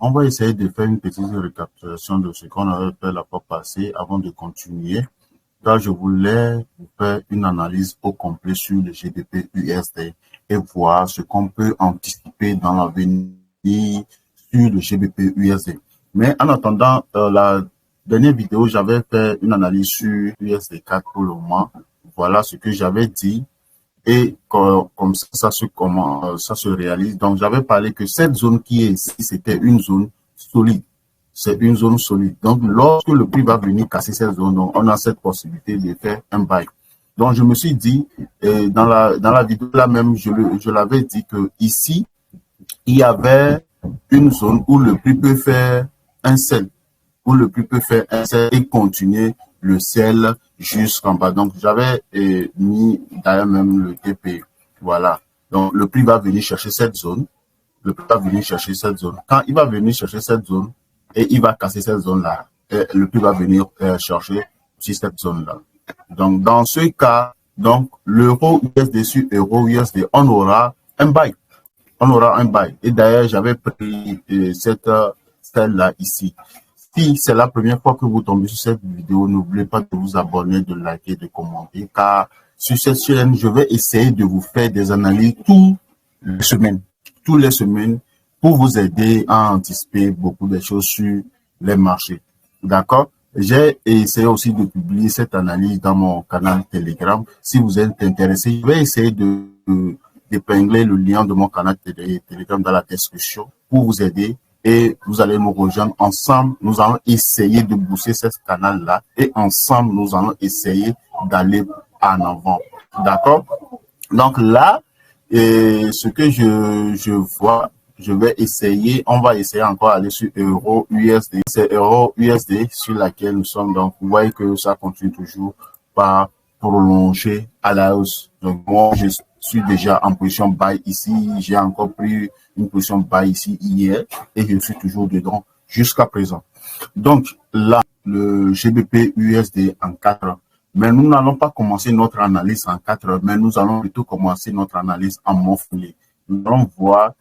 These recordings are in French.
on va essayer de faire une petite récapitulation de ce qu'on avait fait la fois passée avant de continuer. Là, je voulais vous faire une analyse au complet sur le GBP USD et voir ce qu'on peut anticiper dans l'avenir sur le GBP USD. Mais en attendant, la dernière vidéo, j'avais fait une analyse sur USD4 pour le moment. Voilà ce que j'avais dit. Et comme ça se réalise. Donc, j'avais parlé que cette zone qui est ici, c'était une zone solide. C'est une zone solide. Donc, lorsque le prix va venir casser cette zone, donc, on a cette possibilité de faire un buy. Donc, je me suis dit, dans la vidéo là même, je l'avais dit que ici, il y avait une zone où le prix peut faire un sell, où le prix peut faire un sell et continuer le sell jusqu'en bas. Donc, j'avais mis d'ailleurs même le TP. Voilà. Donc, le prix va venir chercher cette zone. Le prix va venir chercher cette zone. Quand il va venir chercher cette zone et il va casser cette zone-là, le prix va venir chercher sur cette zone-là. Donc, dans ce cas, donc, l'euro USD sur euro USD, on aura un buy. On aura un buy. Et d'ailleurs, j'avais pris cette style-là ici. Si c'est la première fois que vous tombez sur cette vidéo, n'oubliez pas de vous abonner, de liker, de commenter, car sur cette chaîne, je vais essayer de vous faire des analyses toutes les semaines, pour vous aider à anticiper beaucoup de choses sur les marchés. D'accord? J'ai essayé aussi de publier cette analyse dans mon canal Telegram. Si vous êtes intéressé, je vais essayer d'épingler le lien de mon canal Telegram dans la description pour vous aider. Et vous allez nous rejoindre ensemble. Nous allons essayer de booster ce canal-là. Et ensemble, nous allons essayer d'aller en avant. D'accord? Donc là, ce que je vois, on va essayer encore aller sur euro USD. C'est euro USD sur laquelle nous sommes. Donc, vous voyez que ça continue toujours par prolonger à la hausse. Donc, moi, je suis déjà en position buy ici. J'ai encore pris une position buy ici hier et je suis toujours dedans jusqu'à présent. Donc, là, le GBP USD en 4 heures. Mais nous n'allons pas commencer notre analyse en 4 heures, mais nous allons plutôt commencer notre analyse en monthly. Nous allons voir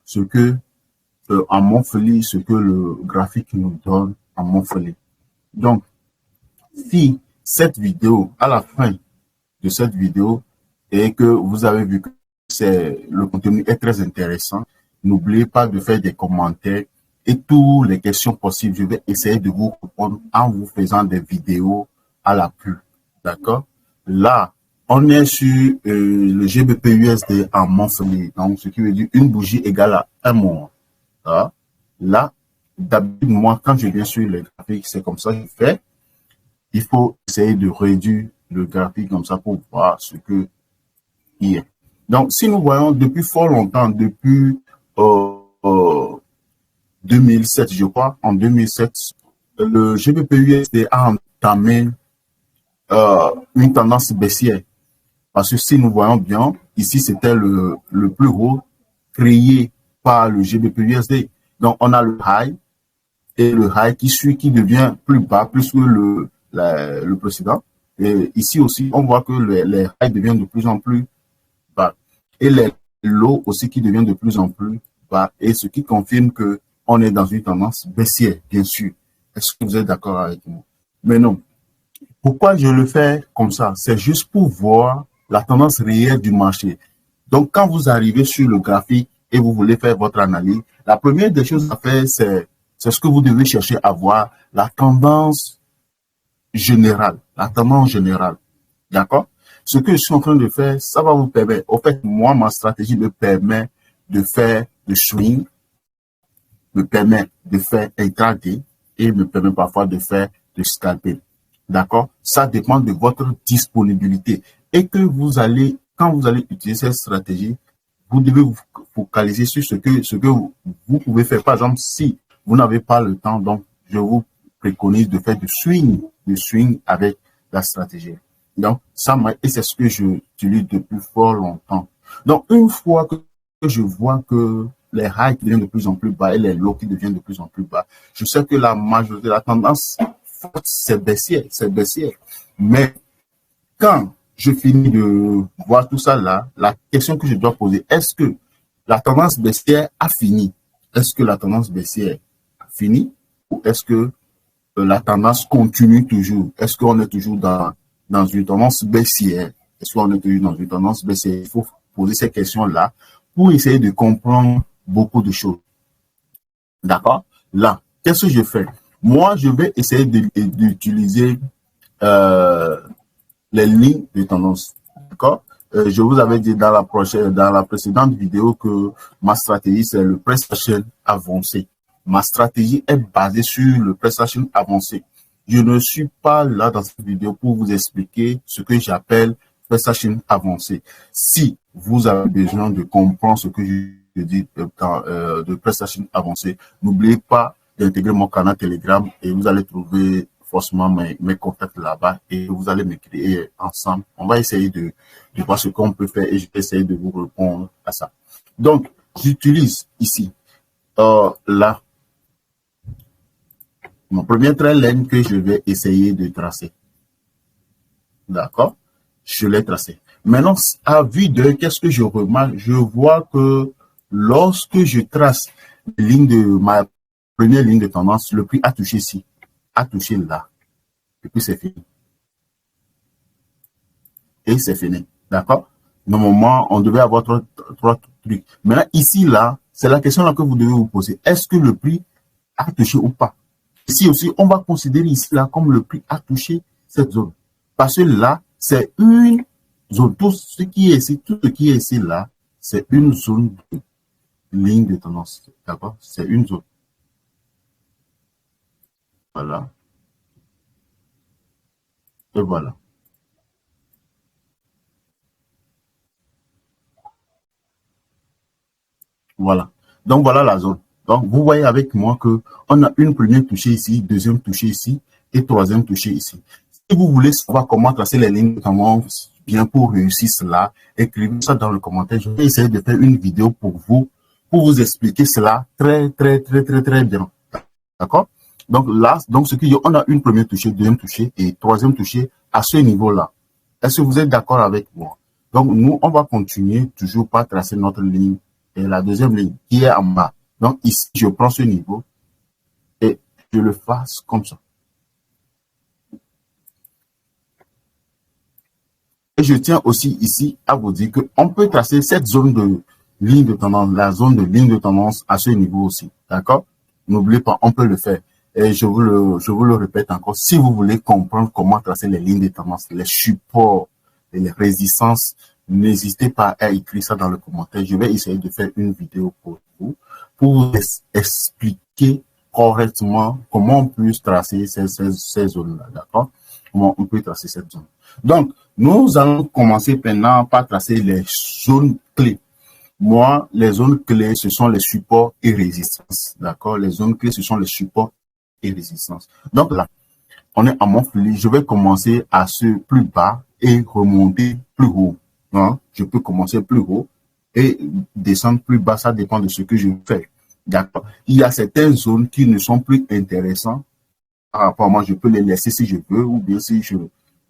ce que, en monthly, ce que le graphique nous donne en monthly. Donc, si cette vidéo, à la fin de cette vidéo, et que vous avez vu que le contenu est très intéressant, n'oubliez pas de faire des commentaires et toutes les questions possibles. Je vais essayer de vous répondre en vous faisant des vidéos à la pluie. D'accord? Là, on est sur le GBP USD en monthly. Donc, ce qui veut dire une bougie égale à un mois. Là, d'habitude, moi, quand je viens sur les graphiques, c'est comme ça que je fais. Il faut essayer de réduire le graphique comme ça pour voir ce que il est. Donc, si nous voyons depuis fort longtemps, depuis 2007, je crois, en 2007, le GBP USD a entamé une tendance baissière. Parce que si nous voyons bien, ici, c'était le plus haut créé par le GBP USD. Donc, on a le high et le high qui devient plus bas, plus que le précédent. Et ici aussi, on voit que les highs deviennent de plus en plus bas. Et les lows aussi qui deviennent de plus en plus bas. Et ce qui confirme que on est dans une tendance baissière, bien sûr. Est-ce que vous êtes d'accord avec moi? Mais non. Pourquoi je le fais comme ça? C'est juste pour voir la tendance réelle du marché. Donc, quand vous arrivez sur le graphique et vous voulez faire votre analyse, la première des choses à faire, c'est ce que vous devez chercher à voir, la tendance générale. La tendance générale. D'accord? Ce que je suis en train de faire, ça va vous permettre. En fait, moi, ma stratégie me permet de faire le swing, me permet de faire intraday et me permet parfois de faire le scalping. D'accord? Ça dépend de votre disponibilité. Et que quand vous allez utiliser cette stratégie, vous devez vous focaliser sur ce que vous pouvez faire. Par exemple, si vous n'avez pas le temps, donc je vous préconise de faire du swing avec la stratégie. Donc, et c'est ce que je utilise depuis fort longtemps. Donc, une fois que je vois que les highs deviennent de plus en plus bas et les lows qui deviennent de plus en plus bas, je sais que la majorité de la tendance forte, c'est baissière. Mais quand je finis de voir tout ça là, la question que je dois poser, est-ce que la tendance baissière a fini? Est-ce que la tendance baissière fini ou est-ce que la tendance continue toujours? Est-ce qu'on est toujours dans une tendance baissière? Est-ce qu'on est toujours dans une tendance baissière? Il faut poser ces questions-là pour essayer de comprendre beaucoup de choses. D'accord? Là, qu'est-ce que je fais? Moi, je vais essayer d'utiliser euh, les lignes de tendance. D'accord? Je vous avais dit dans la précédente vidéo que ma stratégie, c'est le price action avancé. Ma stratégie est basée sur le price action avancé. Je ne suis pas là dans cette vidéo pour vous expliquer ce que j'appelle price action avancé. Si vous avez besoin de comprendre ce que je dis de price action avancé, n'oubliez pas d'intégrer mon canal Telegram et vous allez trouver forcément mes contacts là-bas et vous allez m'écrire ensemble. On va essayer de voir ce qu'on peut faire et je vais essayer de vous répondre à ça. Donc, j'utilise ici, là, mon premier train ligne que je vais essayer de tracer. D'accord? Je l'ai tracé. Maintenant, à vue d'œil, qu'est-ce que je remarque? Je vois que lorsque je trace ma première ligne de tendance, le prix a touché ici, a touché là. Et puis c'est fini. Et c'est fini. D'accord? Normalement, on devait avoir trois trucs. Maintenant, ici, là, c'est la question là que vous devez vous poser. Est-ce que le prix a touché ou pas? Ici aussi, on va considérer ici là comme le prix a touché cette zone. Parce que là, c'est une zone. Tout ce qui est ici là, c'est une zone de ligne de tendance. D'accord? C'est une zone. Voilà. Et voilà. Voilà. Donc, voilà la zone. Donc, vous voyez avec moi que on a une première touchée ici, deuxième touchée ici et troisième touchée ici. Si vous voulez savoir comment tracer les lignes de tendance bien pour réussir cela, écrivez ça dans le commentaire. Je vais essayer de faire une vidéo pour vous expliquer cela très bien. D'accord? Donc là, donc ce qui on a une première touchée, deuxième touchée et troisième touchée à ce niveau-là. Est-ce que vous êtes d'accord avec moi? Donc nous, on va continuer toujours par tracer notre ligne et la deuxième ligne qui est en bas. Donc ici, je prends ce niveau et je le fasse comme ça. Et je tiens aussi ici à vous dire qu'on peut tracer cette zone de ligne de tendance, la zone de ligne de tendance à ce niveau aussi. D'accord? N'oubliez pas, on peut le faire. Et je vous le répète encore, si vous voulez comprendre comment tracer les lignes de tendance, les supports et les résistances, n'hésitez pas à écrire ça dans le commentaire. Je vais essayer de faire une vidéo pour vous expliquer correctement comment on peut tracer ces zones-là. D'accord? Comment on peut tracer cette zone. Donc, nous allons commencer maintenant par tracer les zones clés. Moi, les zones clés, ce sont les supports et résistances. D'accord? Les zones clés, ce sont les supports et résistances. Donc là, on est à mon fil. Je vais commencer à ce plus bas et remonter plus haut. Hein? Je peux commencer plus haut et descendre plus bas. Ça dépend de ce que je fais. D'accord? Il y a certaines zones qui ne sont plus intéressantes. Par rapport à moi, je peux les laisser si je veux ou bien si je...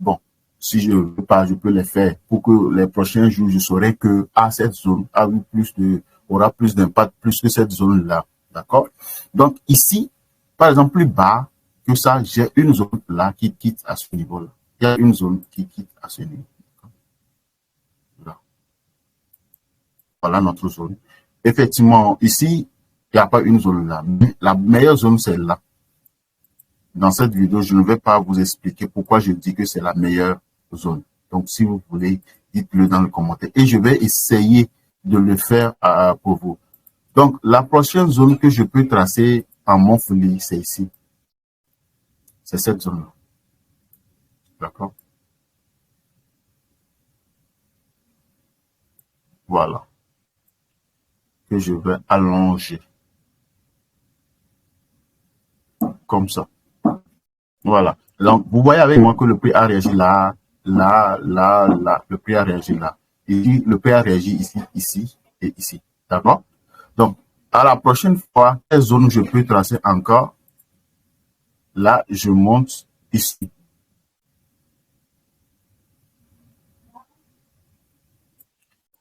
Bon, si je ne veux pas, je peux les faire pour que les prochains jours, je saurai que cette zone aura plus d'impact plus que cette zone-là. D'accord? Donc ici, par exemple, plus bas que ça, j'ai une zone là qui quitte à ce niveau-là. Il y a une zone qui quitte à ce niveau. Là. Voilà notre zone. Effectivement, ici, il n'y a pas une zone là. Mais la meilleure zone, c'est là. Dans cette vidéo, je ne vais pas vous expliquer pourquoi je dis que c'est la meilleure zone. Donc, si vous voulez, dites-le dans le commentaire. Et je vais essayer de le faire pour vous. Donc, la prochaine zone que je peux tracer en Montpellier, c'est ici. C'est cette zone-là. D'accord? Voilà. Que je vais allonger. Comme ça. Voilà. Donc, vous voyez avec moi que le prix a réagi là, là. Le prix a réagi là. Et le prix a réagi ici, ici et ici. D'accord? Donc, à la prochaine fois, quelle zone je peux tracer encore? Là, je monte ici.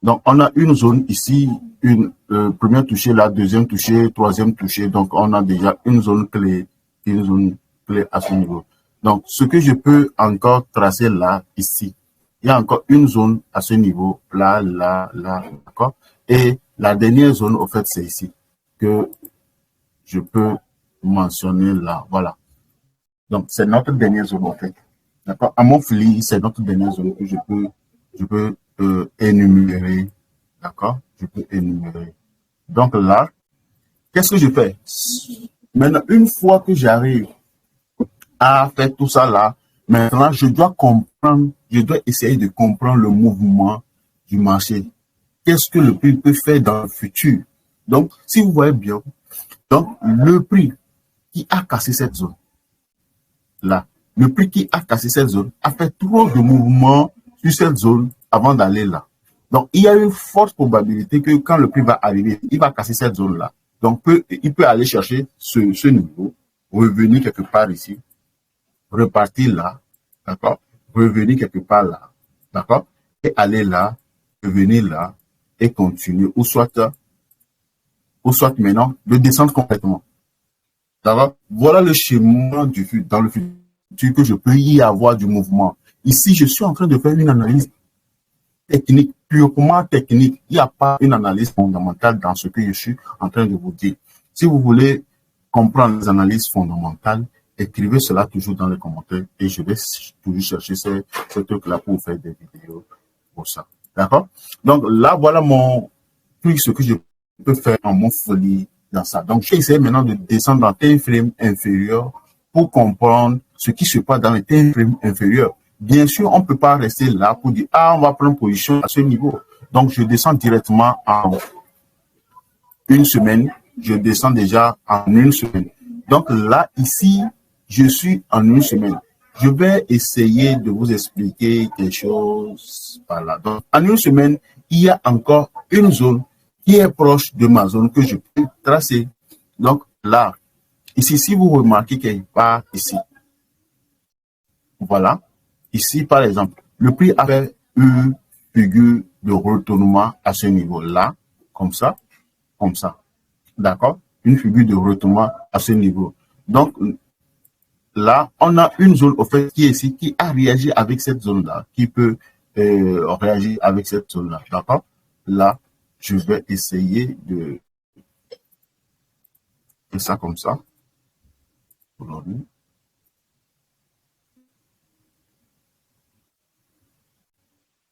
Donc, on a une zone ici, une première touchée là, deuxième touchée, troisième touchée. Donc, on a déjà une zone clé à ce niveau. Donc, ce que je peux encore tracer là, ici, il y a encore une zone à ce niveau, là, là, là, d'accord? Et la dernière zone, au fait, c'est ici que je peux mentionner là, voilà. Donc, c'est notre dernière zone, en fait. D'accord? À mon fili, c'est notre dernière zone que je peux énumérer. D'accord? Je peux énumérer. Donc là, qu'est-ce que je fais? Maintenant, une fois que j'arrive à faire tout ça là, maintenant, je dois comprendre, je dois essayer de comprendre le mouvement du marché. Qu'est-ce que le prix peut faire dans le futur? Donc, si vous voyez bien, donc le prix qui a cassé cette zone là, le prix qui a cassé cette zone a fait trop de mouvements sur cette zone avant d'aller là. Donc, il y a une forte probabilité que quand le prix va arriver, il va casser cette zone-là. Donc, il peut aller chercher ce niveau, revenir quelque part ici, repartir là, d'accord, revenir quelque part là, d'accord, et aller là, revenir là, et continuer, ou soit maintenant, de descendre complètement. D'accord? Voilà le schéma dans le futur que je peux y avoir du mouvement. Ici, je suis en train de faire une analyse technique, purement technique. Il n'y a pas une analyse fondamentale dans ce que je suis en train de vous dire. Si vous voulez comprendre les analyses fondamentales, écrivez cela toujours dans les commentaires et je vais toujours chercher ce truc-là pour vous faire des vidéos pour ça. D'accord? Donc là, voilà ce que je peux faire en mon folie dans ça. Donc, j'ai essayé maintenant de descendre dans time frame inférieur pour comprendre ce qui se passe dans les time frame inférieurs. Bien sûr, on ne peut pas rester là pour dire, ah, on va prendre position à ce niveau. Donc, je descends directement en une semaine. Je descends déjà en une semaine. Donc là, ici, je suis en une semaine. Je vais essayer de vous expliquer quelque chose par là. Donc, en une semaine, il y a encore une zone qui est proche de ma zone que je peux tracer. Donc là, ici, si vous remarquez quelque part ici, voilà, ici par exemple, le prix a fait une figure de retournement à ce niveau-là, comme ça, comme ça. D'accord? Une figure de retournement à ce niveau. Donc là, on a une zone au fait qui est ici, qui a réagi avec cette zone-là, qui peut réagir avec cette zone-là. D'accord? Là, je vais essayer de faire ça comme ça. Aujourd'hui.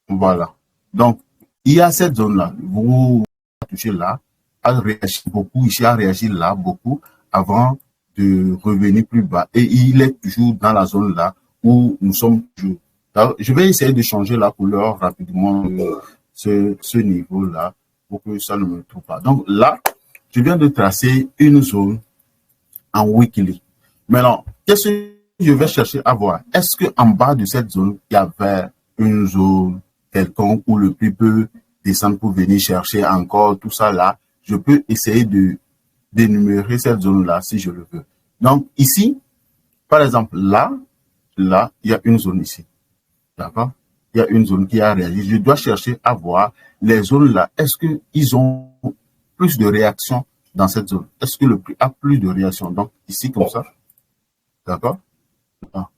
Voilà. Donc, il y a cette zone-là. Vous touchez là, a réagi beaucoup, ici a réagi là beaucoup avant de revenir plus bas. Et il est toujours dans la zone là où nous sommes toujours. Alors, je vais essayer de changer la couleur rapidement de ce niveau-là pour que ça ne me trouve pas. Donc là, je viens de tracer une zone en weekly. Maintenant, qu'est-ce que je vais chercher à voir? Est-ce qu'en bas de cette zone, il y avait une zone quelconque où le prix peut descendre pour venir chercher encore tout ça là? Je peux essayer de d'énumérer cette zone-là si je le veux. Donc ici, par exemple, là, il y a une zone ici. D'accord? Il y a une zone qui a réagi. Je dois chercher à voir les zones là. Est-ce qu'ils ont plus de réaction dans cette zone? Est-ce que le prix a plus de réaction? Donc ici, comme ça. D'accord? Ah,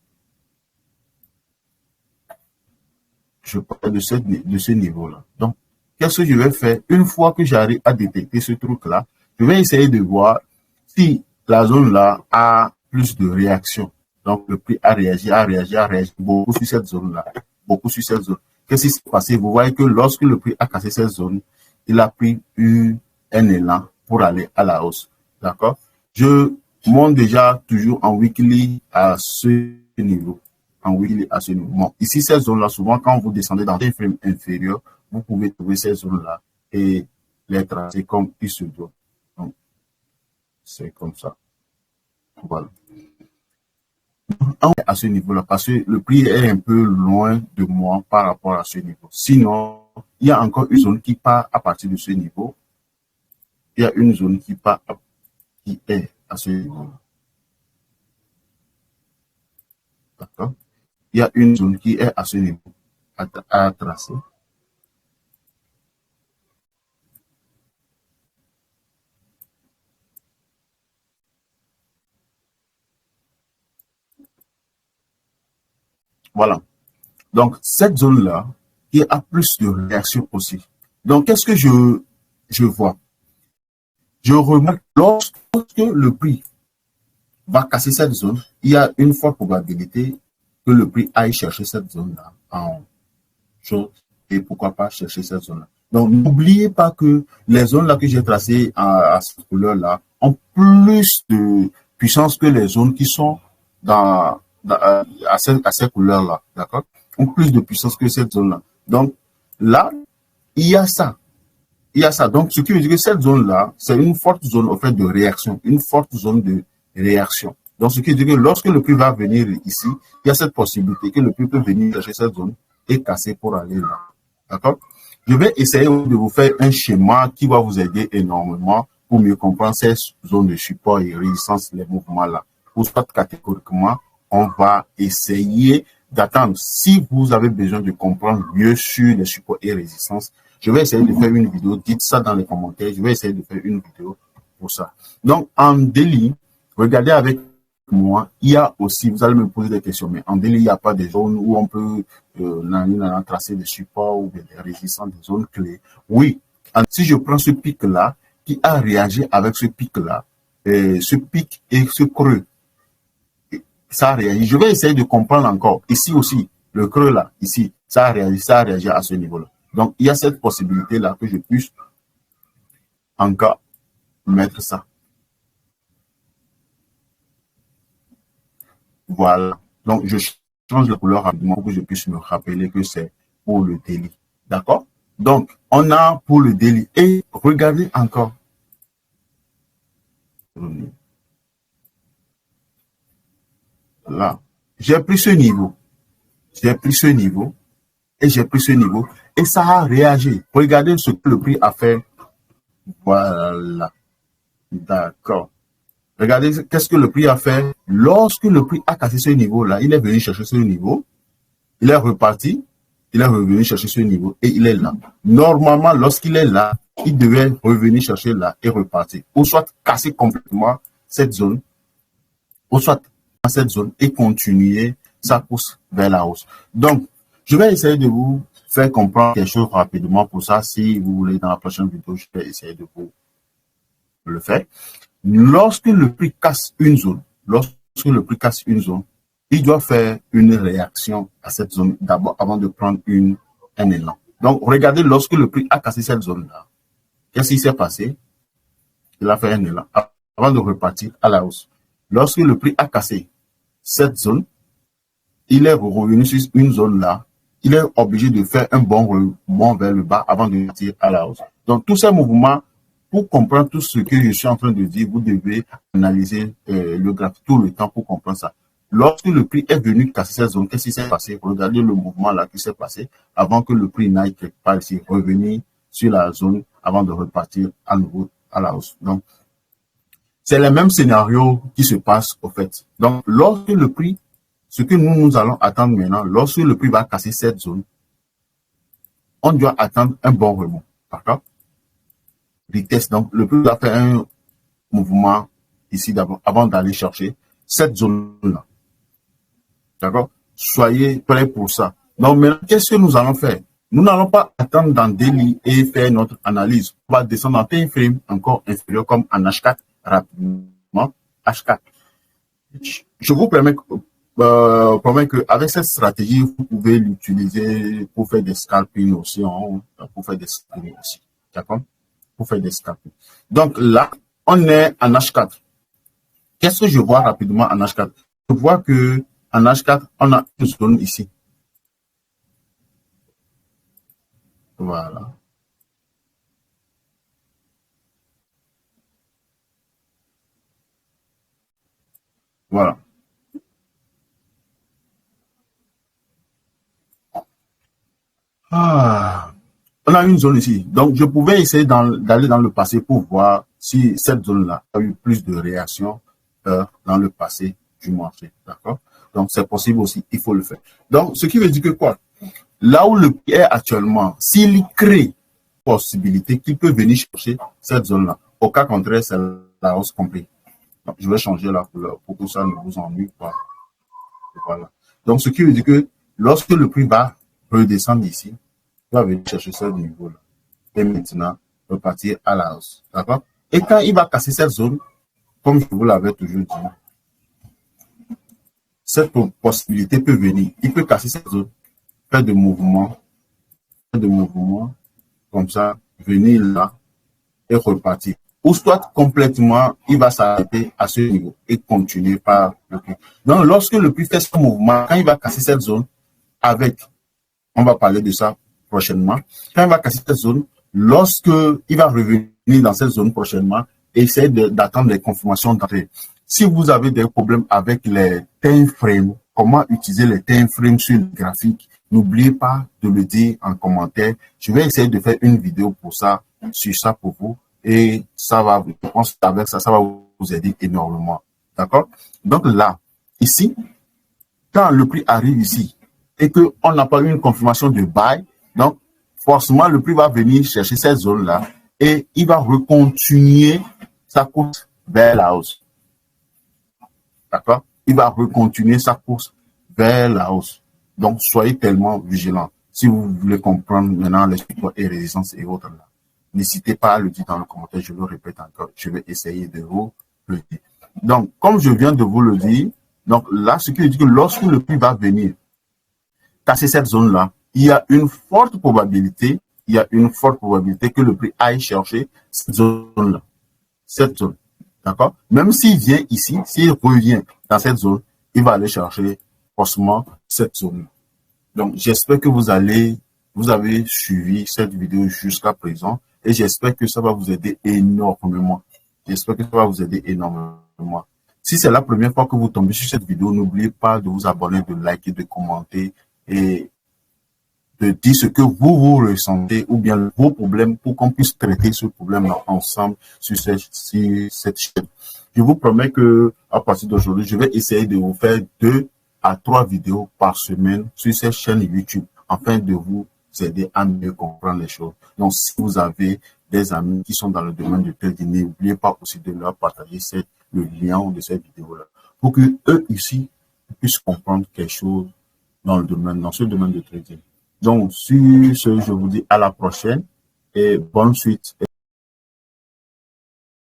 je parle de ce niveau-là. Donc, qu'est-ce que je vais faire? Une fois que j'arrive à détecter ce truc-là, je vais essayer de voir si la zone-là a plus de réaction. Donc, le prix a réagi, a réagi, a réagi beaucoup sur cette zone-là. Beaucoup sur cette zone. Qu'est-ce qui s'est passé? Vous voyez que lorsque le prix a cassé cette zone, il a pris un élan pour aller à la hausse. D'accord? Je monte déjà toujours en weekly à ce niveau. En weekly à ce niveau. Bon, ici, ces zones-là, souvent, quand vous descendez dans des frames inférieurs, vous pouvez trouver ces zones-là et les tracer comme il se doit. Donc, c'est comme ça. Voilà. À ce niveau-là, parce que le prix est un peu loin de moi par rapport à ce niveau. Sinon, il y a encore une zone qui part à partir de ce niveau. Il y a une zone qui part, qui est à ce niveau. D'accord? Il y a une zone qui est à ce niveau à tracer. Voilà. Donc, cette zone-là, il y a plus de réaction aussi. Donc, qu'est-ce que je vois? Je remarque lorsque le prix va casser cette zone, il y a une forte probabilité que le prix aille chercher cette zone-là en chose et pourquoi pas chercher cette zone-là. Donc, n'oubliez pas que les zones-là que j'ai tracées à cette couleur-là ont plus de puissance que les zones qui sont à cette couleur-là, d'accord? Ont plus de puissance que cette zone-là. Donc, là, il y a ça. Il y a ça. Donc, ce qui veut dire que cette zone-là, c'est une forte zone, au fait, de réaction, une forte zone de réaction. Donc, ce qui veut dire que lorsque le prix va venir ici, il y a cette possibilité que le prix peut venir chercher cette zone et casser pour aller là. D'accord? Je vais essayer de vous faire un schéma qui va vous aider énormément pour mieux comprendre ces zones de support et résistance, les mouvements-là. Pour soit catégoriquement, on va essayer d'attendre. Si vous avez besoin de comprendre mieux sur les supports et résistances, je vais essayer de faire une vidéo. Dites ça dans les commentaires. Je vais essayer de faire une vidéo pour ça. Donc, en daily, regardez avec moi, il y a aussi, vous allez me poser des questions, mais en daily, il n'y a pas des zones où on peut tracer des supports ou des résistances, des zones clés. Oui, si je prends ce pic-là, qui a réagi avec ce pic-là, ce pic et ce creux, ça a réagi. Je vais essayer de comprendre encore. Ici aussi, le creux là, ici, ça a réagi à ce niveau-là. Donc, il y a cette possibilité-là que je puisse encore mettre ça. Voilà. Donc, je change la couleur rapidement pour que je puisse me rappeler que c'est pour le daily. D'accord? Donc, on a pour le daily. Et regardez encore. Là. J'ai pris ce niveau. J'ai pris ce niveau. Et j'ai pris ce niveau. Et ça a réagi. Regardez ce que le prix a fait. Voilà. D'accord. Regardez qu'est-ce que le prix a fait. Lorsque le prix a cassé ce niveau-là, il est venu chercher ce niveau. Il est reparti. Il est revenu chercher ce niveau et il est là. Normalement, lorsqu'il est là, il devait revenir chercher là et repartir. Ou soit casser complètement cette zone, ou soit dans cette zone et continuer sa course vers la hausse. Donc, je vais essayer de vous faire comprendre quelque chose rapidement. Pour ça, si vous voulez, dans la prochaine vidéo, je vais essayer de vous le faire. Lorsque le prix casse une zone, il doit faire une réaction à cette zone d'abord avant de prendre un élan. Donc, regardez, lorsque le prix a cassé cette zone-là, qu'est-ce qui s'est passé? Il a fait un élan avant de repartir à la hausse. Lorsque le prix a cassé cette zone, il est revenu sur une zone-là, il est obligé de faire un bon rebond vers le bas avant de partir à la hausse. Donc, tous ces mouvements, pour comprendre tout ce que je suis en train de dire, vous devez analyser le graphique tout le temps pour comprendre ça. Lorsque le prix est venu casser cette zone, qu'est-ce qui s'est passé? Regardez le mouvement là qui s'est passé avant que le prix n'aille quelque part ici, revenir sur la zone avant de repartir à nouveau à la hausse. Donc, c'est le même scénario qui se passe au fait. Donc, lorsque le prix, ce que nous allons attendre maintenant, lorsque le prix va casser cette zone, on doit attendre un bon rebond. D'accord? Vitesse. Donc, le prix va faire un mouvement ici d'abord avant d'aller chercher cette zone-là. D'accord? Soyez prêts pour ça. Donc, maintenant, qu'est-ce que nous allons faire? Nous n'allons pas attendre dans daily et faire notre analyse. On va descendre en time frame encore inférieur comme en H4 rapidement. H4. Je vous promets qu'avec cette stratégie, vous pouvez l'utiliser pour faire des scalping aussi. Pour faire des scalping aussi. D'accord? Pour faire des scalping. Donc là, on est en H4. Qu'est-ce que je vois rapidement en H4? Je vois que en H4, on a une zone ici. Voilà. Voilà. On a une zone ici. Donc, je pouvais essayer d'aller dans le passé pour voir si cette zone-là a eu plus de réactions dans le passé du marché. D'accord? Donc, c'est possible aussi. Il faut le faire. Donc, ce qui veut dire que quoi? Là où le prix est actuellement, s'il crée possibilité qu'il peut venir chercher cette zone-là. Au cas contraire, c'est la hausse complète. Je vais changer la couleur pour que ça ne vous ennuie pas. Voilà. Donc, ce qui veut dire que Lorsque le prix va redescendre ici, il va venir chercher ce niveau-là. Et maintenant, repartir à la hausse. D'accord? Et quand il va casser cette zone, comme je vous l'avais toujours dit, cette possibilité peut venir. Il peut casser cette zone, faire de mouvements, comme ça, venir là et repartir. Ou soit complètement, il va s'arrêter à ce niveau et continuer par le prix. Donc, lorsque le prix fait ce mouvement, quand il va casser cette zone, avec, on va parler de ça prochainement, quand il va casser cette zone, lorsque il va revenir dans cette zone prochainement, essayez d'attendre les confirmations d'entrée. Si vous avez des problèmes avec les time frames, comment utiliser les time frames sur le graphique, n'oubliez pas de le dire en commentaire. Je vais essayer de faire une vidéo pour ça, sur ça pour vous. Et ça va, je pense qu'avec ça, ça va vous aider énormément. D'accord? Donc là, ici, quand le prix arrive ici et qu'on n'a pas eu une confirmation de buy, donc forcément, le prix va venir chercher cette zone-là et il va recontinuer sa course vers la hausse. D'accord? Il va recontinuer sa course vers la hausse. Donc, soyez tellement vigilants. Si vous voulez comprendre maintenant les supports et résistances et autres là, n'hésitez pas à le dire dans le commentaire. Je le répète encore. Je vais essayer de vous le dire. Donc, comme je viens de vous le dire, donc là, ce qui veut dire que lorsque le prix va venir casser cette zone-là, il y a une forte probabilité, que le prix aille chercher cette zone-là. Cette zone. D'accord? Même s'il vient ici, s'il revient dans cette zone, il va aller chercher forcément cette zone. Donc, j'espère que vous avez suivi cette vidéo jusqu'à présent et j'espère que ça va vous aider énormément. Si c'est la première fois que vous tombez sur cette vidéo, n'oubliez pas de vous abonner, de liker, de commenter et de dire ce que vous ressentez ou bien vos problèmes pour qu'on puisse traiter ce problème ensemble sur cette chaîne. Je vous promets que à partir d'aujourd'hui, je vais essayer de vous faire 2 à 3 vidéos par semaine sur cette chaîne YouTube afin de vous aider à mieux comprendre les choses. Donc, si vous avez des amis qui sont dans le domaine du trading, n'oubliez pas aussi de leur partager le lien de cette vidéo-là pour que eux ici puissent comprendre quelque chose dans ce domaine de trading. Donc, sur ce, je vous dis à la prochaine et bonne suite.